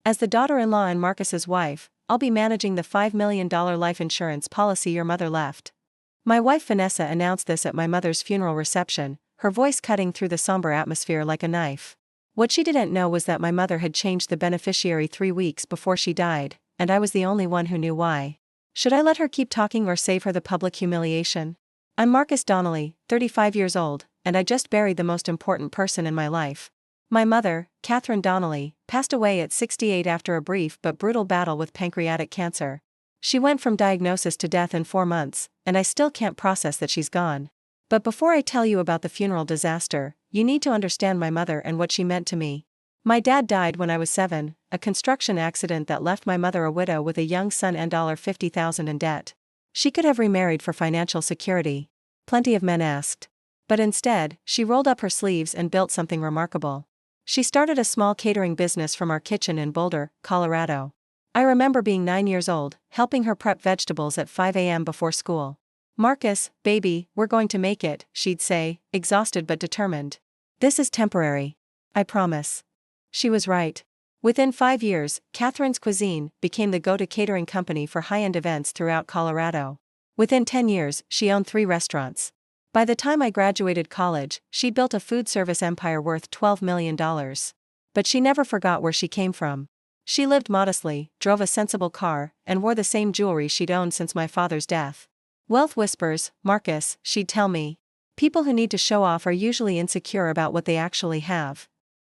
As the daughter-in-law and Marcus's wife, I'll be managing the $5 million life insurance policy your mother left. My wife Vanessa announced this at my mother's funeral reception, her voice cutting through the somber atmosphere like a knife. What she didn't know was that my mother had changed the beneficiary 3 weeks before she died, and I was the only one who knew why. Should I let her keep talking or save her the public humiliation? I'm Marcus Donnelly, 35 years old, and I just buried the most important person in my life. My mother, Catherine Donnelly, passed away at 68 after a brief but brutal battle with pancreatic cancer. She went from diagnosis to death in 4 months, and I still can't process that she's gone. But before I tell you about the funeral disaster, you need to understand my mother and what she meant to me. My dad died when I was 7, a construction accident that left my mother a widow with a young son and $50,000 in debt. She could have remarried for financial security. Plenty of men asked. But instead, she rolled up her sleeves and built something remarkable. She started a small catering business from our kitchen in Boulder, Colorado. I remember being 9 years old, helping her prep vegetables at 5 a.m. before school. "Marcus, baby, we're going to make it," she'd say, exhausted but determined. "This is temporary. I promise." She was right. Within 5 years, Catherine's Cuisine became the go-to catering company for high-end events throughout Colorado. Within 10 years, she owned 3 restaurants. By the time I graduated college, she'd built a food service empire worth $12 million. But she never forgot where she came from. She lived modestly, drove a sensible car, and wore the same jewelry she'd owned since my father's death. "Wealth whispers, Marcus," she'd tell me. "People who need to show off are usually insecure about what they actually have."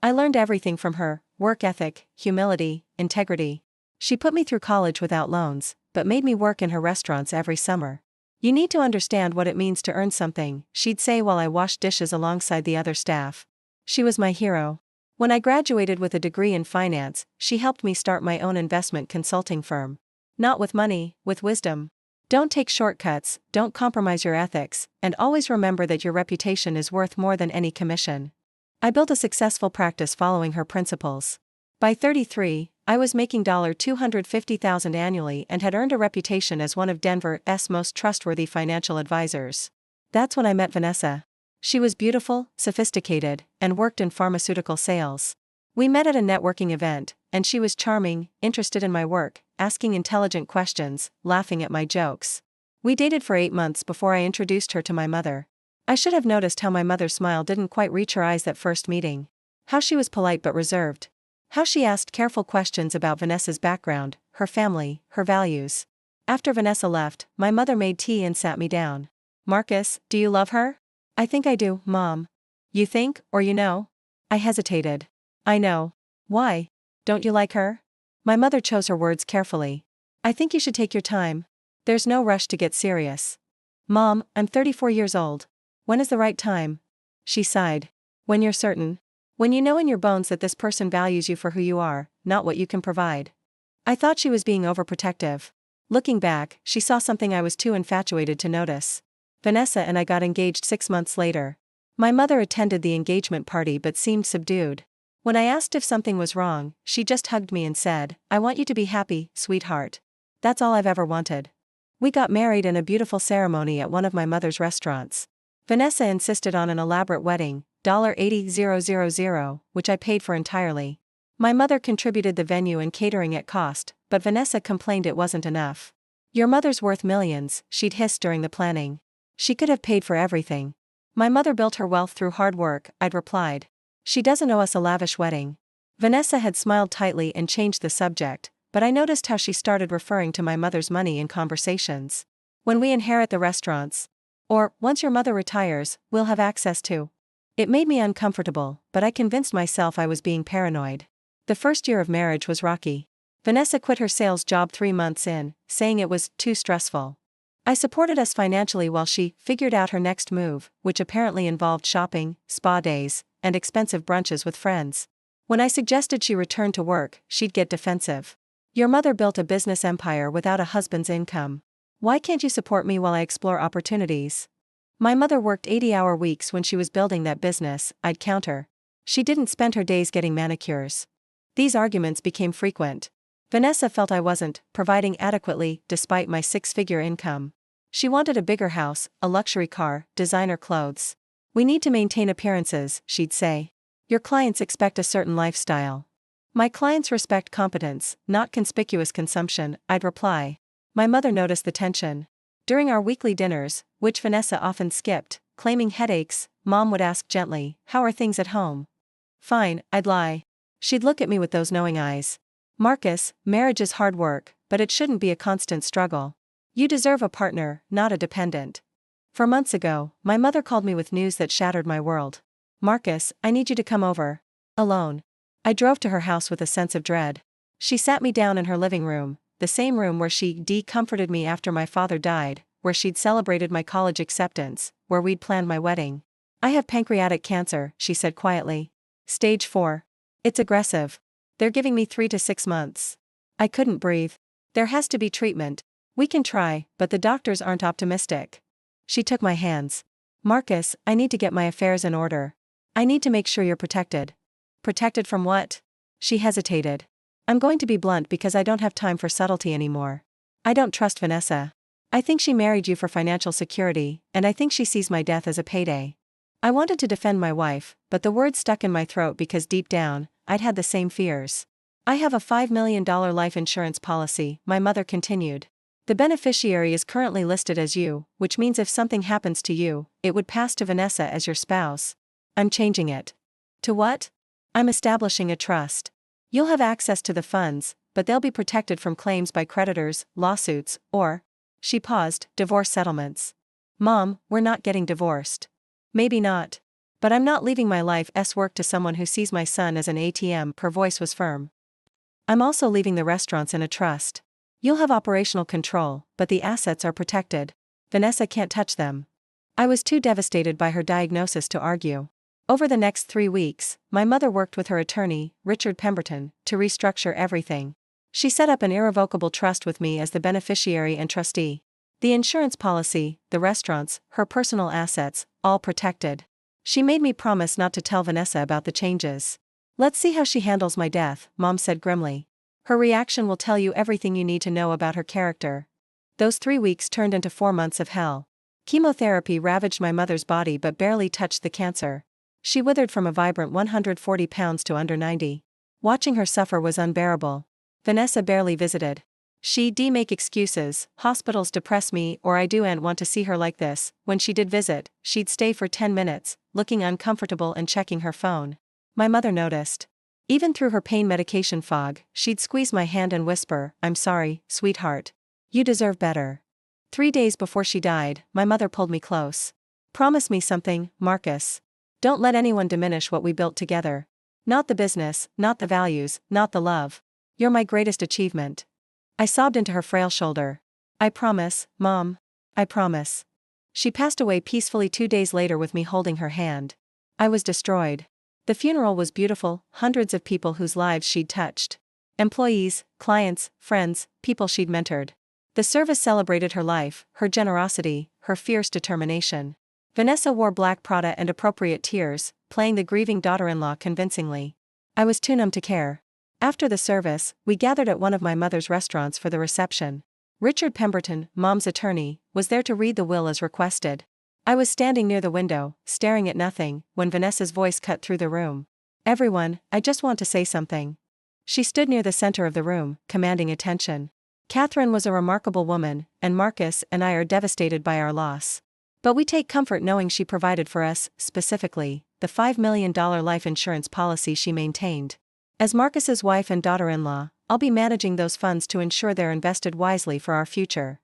I learned everything from her: work ethic, humility, integrity. She put me through college without loans, but made me work in her restaurants every summer. "You need to understand what it means to earn something," she'd say while I washed dishes alongside the other staff. She was my hero. When I graduated with a degree in finance, she helped me start my own investment consulting firm. Not with money, with wisdom. Don't take shortcuts, don't compromise your ethics, and always remember that your reputation is worth more than any commission. I built a successful practice following her principles. By 33, I was making $250,000 annually and had earned a reputation as one of Denver's most trustworthy financial advisors. That's when I met Vanessa. She was beautiful, sophisticated, and worked in pharmaceutical sales. We met at a networking event, and she was charming, interested in my work, asking intelligent questions, laughing at my jokes. We dated for 8 months before I introduced her to my mother. I should have noticed how my mother's smile didn't quite reach her eyes that first meeting. How she was polite but reserved. How she asked careful questions about Vanessa's background, her family, her values. After Vanessa left, my mother made tea and sat me down. "Marcus, do you love her?" "I think I do, Mom." "You think, or you know?" I hesitated. "I know." "Why? Don't you like her?" My mother chose her words carefully. "I think you should take your time. There's no rush to get serious." "Mom, I'm 34 years old. When is the right time?" She sighed. "When you're certain. When you know in your bones that this person values you for who you are, not what you can provide." I thought she was being overprotective. Looking back, she saw something I was too infatuated to notice. Vanessa and I got engaged 6 months later. My mother attended the engagement party but seemed subdued. When I asked if something was wrong, she just hugged me and said, "I want you to be happy, sweetheart. That's all I've ever wanted." We got married in a beautiful ceremony at one of my mother's restaurants. Vanessa insisted on an elaborate wedding, $80,000, which I paid for entirely. My mother contributed the venue and catering at cost, but Vanessa complained it wasn't enough. "Your mother's worth millions," she'd hissed during the planning. "She could have paid for everything." "My mother built her wealth through hard work," I'd replied. "She doesn't owe us a lavish wedding." Vanessa had smiled tightly and changed the subject, but I noticed how she started referring to my mother's money in conversations. "When we inherit the restaurants," or "once your mother retires, we'll have access to." It made me uncomfortable, but I convinced myself I was being paranoid. The first year of marriage was rocky. Vanessa quit her sales job 3 months in, saying it was too stressful. I supported us financially while she figured out her next move, which apparently involved shopping, spa days, and expensive brunches with friends. When I suggested she return to work, she'd get defensive. "Your mother built a business empire without a husband's income. Why can't you support me while I explore opportunities?" My mother worked 80-hour weeks when she was building that business, I'd counter. She didn't spend her days getting manicures. These arguments became frequent. Vanessa felt I wasn't providing adequately, despite my 6-figure income. She wanted a bigger house, a luxury car, designer clothes. "We need to maintain appearances," she'd say. "Your clients expect a certain lifestyle." My clients respect competence, not conspicuous consumption, I'd reply. My mother noticed the tension. During our weekly dinners, which Vanessa often skipped, claiming headaches, Mom would ask gently, "How are things at home?" "Fine," I'd lie. She'd look at me with those knowing eyes. "Marcus, marriage is hard work, but it shouldn't be a constant struggle. You deserve a partner, not a dependent." 4 months ago, my mother called me with news that shattered my world. "Marcus, I need you to come over." Alone. I drove to her house with a sense of dread. She sat me down in her living room, the same room where she comforted me after my father died, where she'd celebrated my college acceptance, where we'd planned my wedding. "I have pancreatic cancer," she said quietly. "Stage 4. It's aggressive. They're giving me 3 to 6 months." I couldn't breathe. "There has to be treatment. We can try, but the doctors aren't optimistic." She took my hands. "Marcus, I need to get my affairs in order. I need to make sure you're protected." "Protected from what?" She hesitated. "I'm going to be blunt because I don't have time for subtlety anymore. I don't trust Vanessa. I think she married you for financial security, and I think she sees my death as a payday." I wanted to defend my wife, but the words stuck in my throat because deep down, I'd had the same fears. "I have a $5 million life insurance policy," my mother continued. "The beneficiary is currently listed as you, which means if something happens to you, it would pass to Vanessa as your spouse. I'm changing it." "To what?" "I'm establishing a trust. You'll have access to the funds, but they'll be protected from claims by creditors, lawsuits, or—" She paused, "divorce settlements." "Mom, we're not getting divorced." "Maybe not. But I'm not leaving my life's work to someone who sees my son as an ATM." Her voice was firm. "I'm also leaving the restaurants in a trust. You'll have operational control, but the assets are protected. Vanessa can't touch them." I was too devastated by her diagnosis to argue. Over the next 3 weeks, my mother worked with her attorney, Richard Pemberton, to restructure everything. She set up an irrevocable trust with me as the beneficiary and trustee. The insurance policy, the restaurants, her personal assets, all protected. She made me promise not to tell Vanessa about the changes. "Let's see how she handles my death," Mom said grimly. "Her reaction will tell you everything you need to know about her character." Those 3 weeks turned into 4 months of hell. Chemotherapy ravaged my mother's body but barely touched the cancer. She withered from a vibrant 140 pounds to under 90. Watching her suffer was unbearable. Vanessa barely visited. She'd make excuses, "Hospitals depress me," or "I don't want to see her like this." When she did visit, she'd stay for 10 minutes, looking uncomfortable and checking her phone. My mother noticed. Even through her pain medication fog, she'd squeeze my hand and whisper, "I'm sorry, sweetheart. You deserve better." 3 days before she died, my mother pulled me close. "Promise me something, Marcus. Don't let anyone diminish what we built together. Not the business, not the values, not the love. You're my greatest achievement." I sobbed into her frail shoulder. "I promise, Mom. I promise." She passed away peacefully 2 days later with me holding her hand. I was destroyed. The funeral was beautiful, hundreds of people whose lives she'd touched. Employees, clients, friends, people she'd mentored. The service celebrated her life, her generosity, her fierce determination. Vanessa wore black Prada and appropriate tears, playing the grieving daughter-in-law convincingly. I was too numb to care. After the service, we gathered at one of my mother's restaurants for the reception. Richard Pemberton, Mom's attorney, was there to read the will as requested. I was standing near the window, staring at nothing, when Vanessa's voice cut through the room. "Everyone, I just want to say something." She stood near the center of the room, commanding attention. "Catherine was a remarkable woman, and Marcus and I are devastated by our loss. But we take comfort knowing she provided for us, specifically, the $5 million life insurance policy she maintained. As Marcus's wife and daughter-in-law, I'll be managing those funds to ensure they're invested wisely for our future."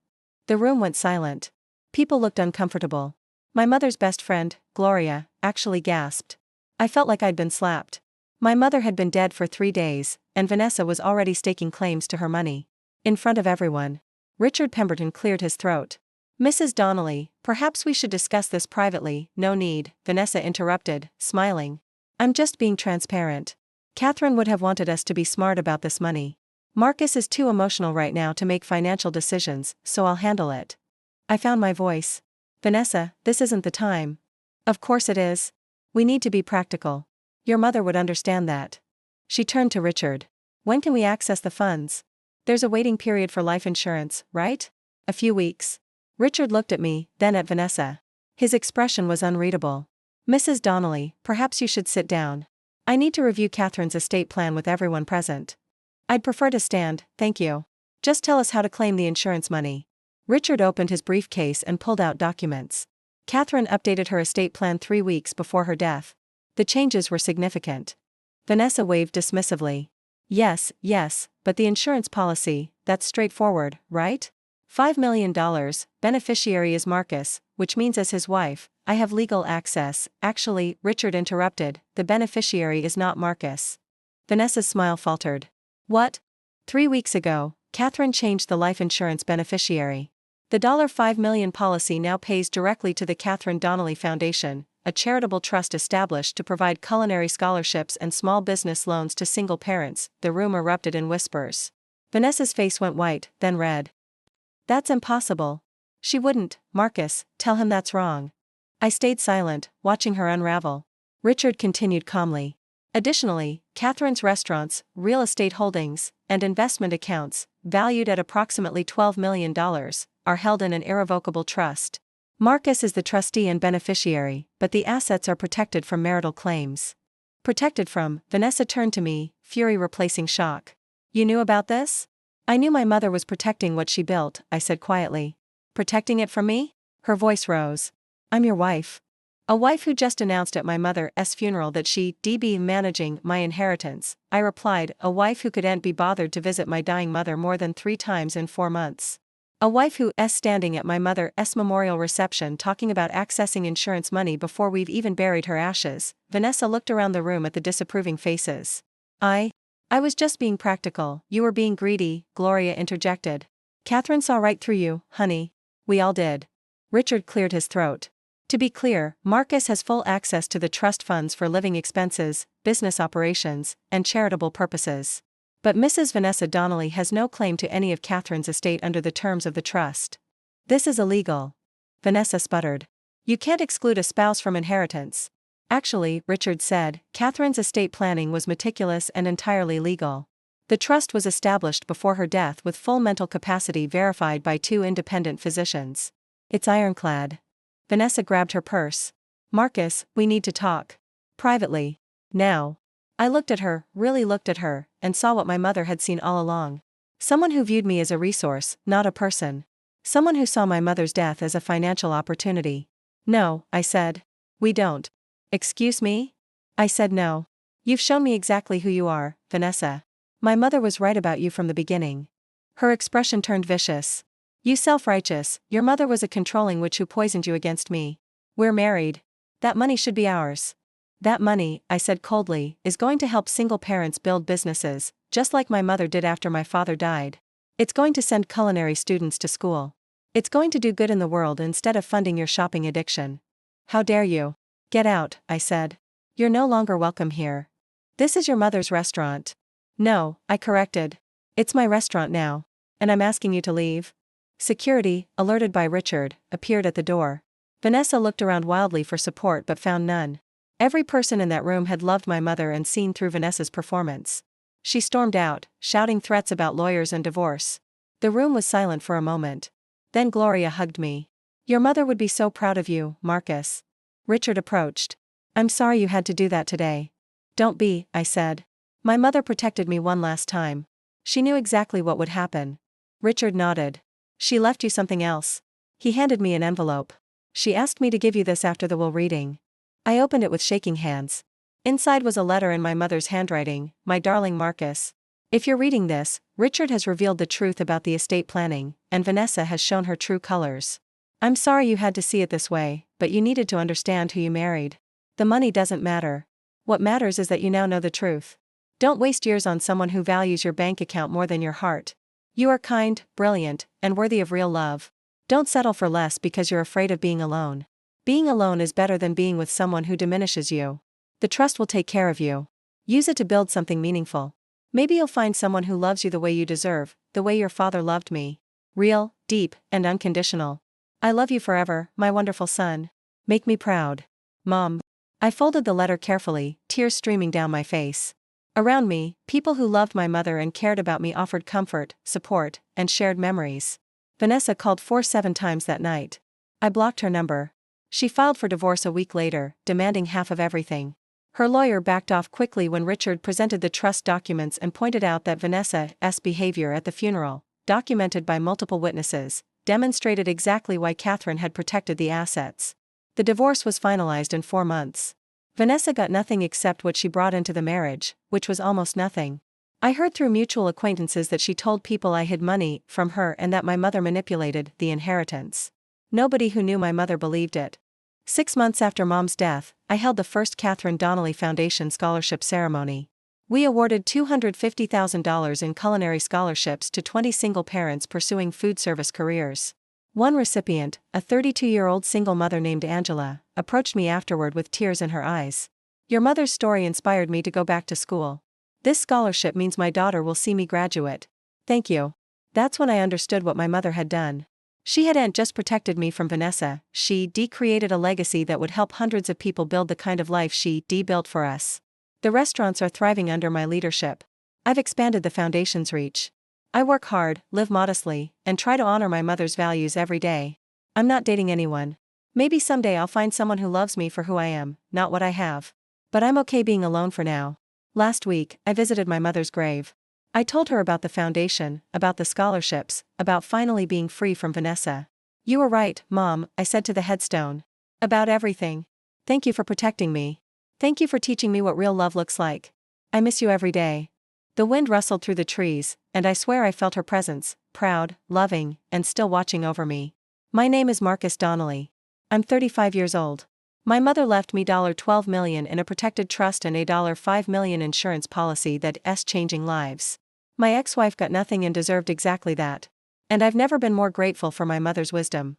The room went silent. People looked uncomfortable. My mother's best friend, Gloria, actually gasped. I felt like I'd been slapped. My mother had been dead for 3 days, and Vanessa was already staking claims to her money. In front of everyone. Richard Pemberton cleared his throat. "Mrs. Donnelly, perhaps we should discuss this privately." "No need," Vanessa interrupted, smiling. "I'm just being transparent. Catherine would have wanted us to be smart about this money. Marcus is too emotional right now to make financial decisions, so I'll handle it." I found my voice. "Vanessa, this isn't the time." "Of course it is. We need to be practical. Your mother would understand that." She turned to Richard. "When can we access the funds? There's a waiting period for life insurance, right?" "A few weeks." Richard looked at me, then at Vanessa. His expression was unreadable. "Mrs. Donnelly, perhaps you should sit down. I need to review Catherine's estate plan with everyone present. I'd prefer to stand, thank you. Just tell us how to claim the insurance money. Richard opened his briefcase and pulled out documents. Catherine updated her estate plan 3 weeks before her death. The changes were significant. Vanessa waved dismissively. Yes, but the insurance policy, that's straightforward, right? $5 million, beneficiary is Marcus, which means as his wife, I have legal access. Actually, Richard interrupted, the beneficiary is not Marcus. Vanessa's smile faltered. What? 3 weeks ago, Catherine changed the life insurance beneficiary. The $5 million policy now pays directly to the Catherine Donnelly Foundation, a charitable trust established to provide culinary scholarships and small business loans to single parents. The room erupted in whispers. Vanessa's face went white, then red. That's impossible. She wouldn't, Marcus, tell him that's wrong. I stayed silent, watching her unravel. Richard continued calmly. Additionally, Catherine's restaurants, real estate holdings, and investment accounts, valued at approximately $12 million, are held in an irrevocable trust. Marcus is the trustee and beneficiary, but the assets are protected from marital claims. Protected from, Vanessa turned to me, fury replacing shock. You knew about this? I knew my mother was protecting what she built, I said quietly. Protecting it from me? Her voice rose. I'm your wife. A wife who just announced at my mother's funeral that she'd be managing my inheritance. I replied, a wife who couldn't be bothered to visit my dying mother more than 3 times in 4 months. A wife who's standing at my mother's memorial reception talking about accessing insurance money before we've even buried her ashes. Vanessa looked around the room at the disapproving faces. I was just being practical. You were being greedy, Gloria interjected. Catherine saw right through you, honey. We all did. Richard cleared his throat. To be clear, Marcus has full access to the trust funds for living expenses, business operations, and charitable purposes. But Mrs. Vanessa Donnelly has no claim to any of Catherine's estate under the terms of the trust. This is illegal. Vanessa sputtered. You can't exclude a spouse from inheritance. Actually, Richard said, Catherine's estate planning was meticulous and entirely legal. The trust was established before her death with full mental capacity verified by 2 independent physicians. It's ironclad. Vanessa grabbed her purse. Marcus, we need to talk. Privately. Now. I looked at her, really looked at her, and saw what my mother had seen all along. Someone who viewed me as a resource, not a person. Someone who saw my mother's death as a financial opportunity. No, I said. We don't. Excuse me? I said no. You've shown me exactly who you are, Vanessa. My mother was right about you from the beginning. Her expression turned vicious. You self-righteous, your mother was a controlling witch who poisoned you against me. We're married. That money should be ours. That money, I said coldly, is going to help single parents build businesses, just like my mother did after my father died. It's going to send culinary students to school. It's going to do good in the world instead of funding your shopping addiction. How dare you? Get out, I said. You're no longer welcome here. This is your mother's restaurant. No, I corrected. It's my restaurant now. And I'm asking you to leave. Security, alerted by Richard, appeared at the door. Vanessa looked around wildly for support but found none. Every person in that room had loved my mother and seen through Vanessa's performance. She stormed out, shouting threats about lawyers and divorce. The room was silent for a moment. Then Gloria hugged me. Your mother would be so proud of you, Marcus. Richard approached. I'm sorry you had to do that today. Don't be, I said. My mother protected me one last time. She knew exactly what would happen. Richard nodded. She left you something else. He handed me an envelope. She asked me to give you this after the will reading. I opened it with shaking hands. Inside was a letter in my mother's handwriting, my darling Marcus. If you're reading this, Richard has revealed the truth about the estate planning, and Vanessa has shown her true colors. I'm sorry you had to see it this way, but you needed to understand who you married. The money doesn't matter. What matters is that you now know the truth. Don't waste years on someone who values your bank account more than your heart. You are kind, brilliant, and worthy of real love. Don't settle for less because you're afraid of being alone. Being alone is better than being with someone who diminishes you. The trust will take care of you. Use it to build something meaningful. Maybe you'll find someone who loves you the way you deserve, the way your father loved me. Real, deep, and unconditional. I love you forever, my wonderful son. Make me proud. Mom. I folded the letter carefully, tears streaming down my face. Around me, people who loved my mother and cared about me offered comfort, support, and shared memories. Vanessa called 7 times that night. I blocked her number. She filed for divorce a week later, demanding half of everything. Her lawyer backed off quickly when Richard presented the trust documents and pointed out that Vanessa's behavior at the funeral, documented by multiple witnesses, demonstrated exactly why Catherine had protected the assets. The divorce was finalized in 4 months. Vanessa got nothing except what she brought into the marriage, which was almost nothing. I heard through mutual acquaintances that she told people I hid money from her and that my mother manipulated the inheritance. Nobody who knew my mother believed it. 6 months after Mom's death, I held the first Catherine Donnelly Foundation scholarship ceremony. We awarded $250,000 in culinary scholarships to 20 single parents pursuing food service careers. One recipient, a 32-year-old single mother named Angela, approached me afterward with tears in her eyes. "Your mother's story inspired me to go back to school. This scholarship means my daughter will see me graduate. Thank you." That's when I understood what my mother had done. She hadn't just protected me from Vanessa, she created a legacy that would help hundreds of people build the kind of life she built for us. The restaurants are thriving under my leadership. I've expanded the foundation's reach. I work hard, live modestly, and try to honor my mother's values every day. I'm not dating anyone. Maybe someday I'll find someone who loves me for who I am, not what I have. But I'm okay being alone for now. Last week, I visited my mother's grave. I told her about the foundation, about the scholarships, about finally being free from Vanessa. "You were right, Mom," I said to the headstone. "About everything. Thank you for protecting me. Thank you for teaching me what real love looks like. I miss you every day." The wind rustled through the trees, and I swear I felt her presence, proud, loving, and still watching over me. My name is Marcus Donnelly. I'm 35 years old. My mother left me $12 million in a protected trust and a $5 million insurance policy that's changing lives. My ex-wife got nothing and deserved exactly that. And I've never been more grateful for my mother's wisdom.